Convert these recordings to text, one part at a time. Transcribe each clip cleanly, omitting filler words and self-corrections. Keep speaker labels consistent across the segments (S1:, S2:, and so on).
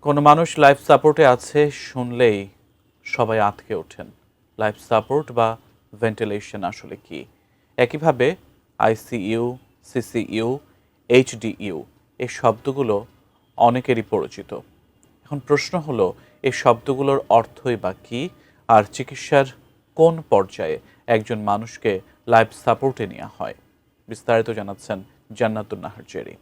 S1: কোনো মানুষ লাইফ সাপোর্টে আছে শুনলেই সবাই আঁতকে ওঠেন। লাইফ সাপোর্ট বা ভেন্টিলেশন আসলে কি? একইভাবে আইসিইউ, সিসিইউ, এইচডিইউ এই শব্দগুলো অনেকেরই পরিচিত। এখন প্রশ্ন হলো, এই শব্দগুলোর অর্থই বা কী, আর চিকিৎসার কোন পর্যায়ে একজন মানুষকে লাইফ সাপোর্টে নেওয়া হয়? বিস্তারিত জানাচ্ছেন জান্নাতুন Nahar Jerry.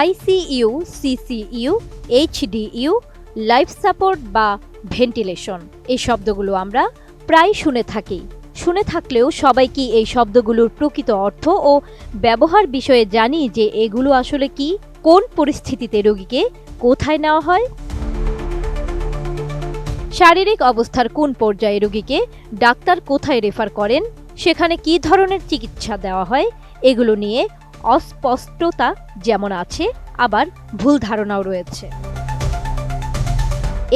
S2: ICU, CCU, HDU, life support বা ভেন্টিলেশন এই শব্দগুলো আমরা প্রায় শুনে থাকলেও সবাই কি এই শব্দগুলোর প্রকৃত অর্থ ও ব্যবহার বিষয়ে জানি যে এগুলো আসলে কি, কোন পরিস্থিতিতে রোগীকে কোথায় নেওয়া হয়, শারীরিক অবস্থার কোন পর্যায়ে রোগীকে ডাক্তার কোথায় রেফার করেন, সেখানে কি ধরনের চিকিৎসা দেওয়া হয়, এগুলো নিয়ে অস্পষ্টতা যেমন আছে, আবার ভুল ধারণাও রয়েছে।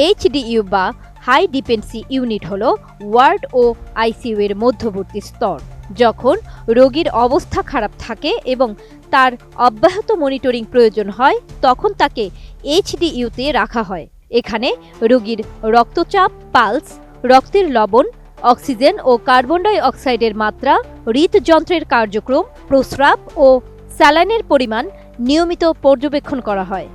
S2: এইচডিইউ বা হাই ডিপেন্ডেন্সি ইউনিট হল ওয়ার্ড ও আইসিইউ এর মধ্যবর্তী স্তর। যখন রোগীর অবস্থা খারাপ থাকে এবং তার অব্যাহত মনিটরিং প্রয়োজন হয়, তখন তাকে এইচডিইউতে রাখা হয়। এখানে রোগীর রক্তচাপ, পালস, রক্তের লবণ, অক্সিজেন ও কার্বন ডাই অক্সাইডের মাত্রা, হৃদযন্ত্রের কার্যক্রম, প্রস্রাব ও স্যালাইনের পরিমাণ নিয়মিত পর্যবেক্ষণ করা হয়।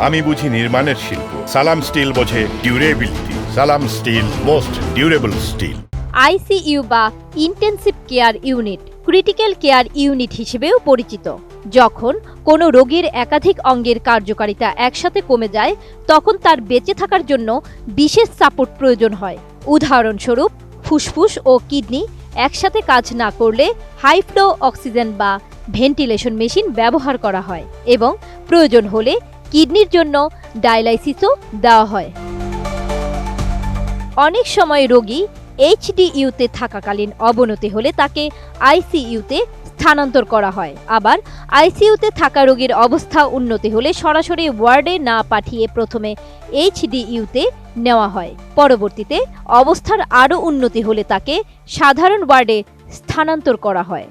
S3: আমি বুঝি নির্মাণের শিল্প, সালাম স্টিল বোঝে durability. Salam steel, most durable steel.
S2: ICU বা intensive care unit critical care unit হিসেবেও পরিচিত। যখন কোনো রোগীর একাধিক অঙ্গের কার্যকারিতা একসাথে কমে যায়, তখন তার বেঁচে থাকার জন্য বিশেষ সাপোর্ট প্রয়োজন হয়। উদাহরণস্বরূপ, ফুসফুস ও কিডনি একসাথে কাজ না করলে হাই ফ্লো অক্সিজেন বা ভেন্টিলেশন মেশিন ব্যবহার করা হয় এবং প্রয়োজন হলে কিডনির জন্য ডায়ালাইসিসও দেওয়া হয়। অনেক সময় রোগী এইচডিইউতে থাকাকালীন অবনতি হলে তাকে আইসিইউতে স্থানান্তর করা হয়। আবার আইসিইউতে থাকা রোগীর অবস্থা উন্নতি হলে সরাসরি ওয়ার্ডে না পাঠিয়ে প্রথমে এইচডিইউতে নেওয়া হয়। পরবর্তীতে অবস্থার আরও উন্নতি হলে তাকে সাধারণ ওয়ার্ডে স্থানান্তর করা হয়।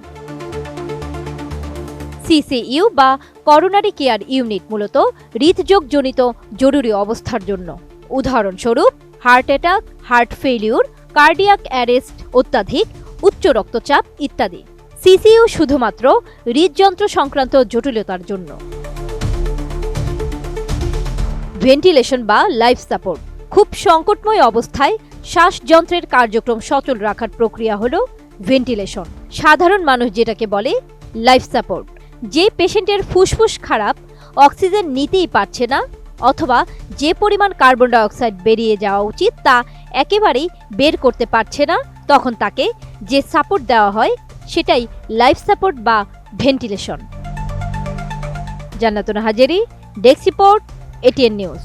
S2: সিসিইউ বা করোনারি কেয়ার ইউনিট মূলত হৃদরোগজনিত জরুরি অবস্থার জন্য। উদাহরণস্বরূপ, heart attack, heart failure, cardiac arrest, অত্যাধিক উচ্চ রক্তচাপ ইত্যাদি। সিসিইউ শুধুমাত্র হৃদযন্ত্র সংক্রান্ত জটিলতার জন্য। ভেন্টিলেশন বা লাইফ সাপোর্ট খুব সংকটময় অবস্থায় শ্বাসযন্ত্রের কার্যক্রম সচল রাখার প্রক্রিয়া হল ভেন্টিলেশন। সাধারণ মানুষ যেটাকে বলে লাইফ সাপোর্ট। যে পেশেন্টের ফুসফুস খারাপ, অক্সিজেন নিতেই পারছে না, অথবা যে পরিমাণ কার্বন ডাই অক্সাইড বেরিয়ে যাওয়া উচিত তা একেবারেই বের করতে পারছে না, তখন তাকে যে সাপোর্ট দেওয়া হয় সেটাই লাইফ সাপোর্ট বা ভেন্টিলেশন। জান্নাতুন Nahar Jerry, desk report, ATN news.